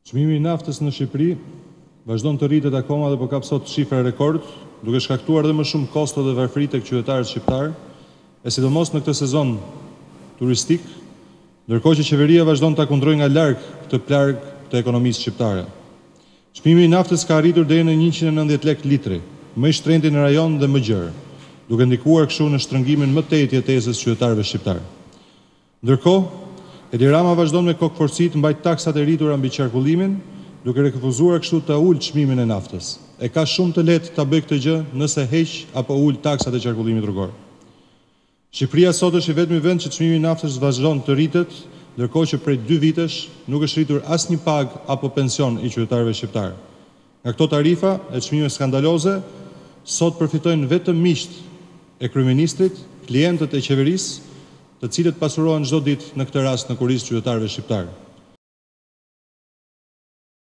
Çmimi i naftës në Shqipëri vazhdon të rritet akoma dhe po kap sot shifra rekord, duke shkaktuar dhe më shumë kosto dhe varfëri tek qytetarët shqiptar, e sidomos në këtë sezon turistik, ndërkohë që qeveria vazhdon ta kundrojë nga larg këtë plagë të ekonomisë shqiptare. Çmimi i naftës ka arritur deri në 190 lekë litri, më i shtrenjti në rajon dhe më gjerë, duke ndikuar kështu në shtrëngimin më tej të jetesës së qytetarëve shqiptar. Ndërkohë, Edi Rama vazhdon me kokëforci të mbajë taksat e rritura mbi qarkullimin, duke refuzuar kështu të ulë çmimin e naftës. E ka shumë të lehtë ta bëjë këtë gjë nëse heq apo ul taksat e qarkullimit rrugor. Shqipëria sot është i vetmi vend që çmimi i naftës vazhdon të rritet, ndërkohë që prej 2 vitesh nuk është rritur asnjë pagë apo pension i qytetarëve shqiptar. Nga këto tarifa e çmimeve skandaloze, sot përfitojnë vetëm miqt e kryeministrit, klientët e qeverisë, të cilët pasurohen çdo ditë në këtë rast në kurriz qytetarëve shqiptar.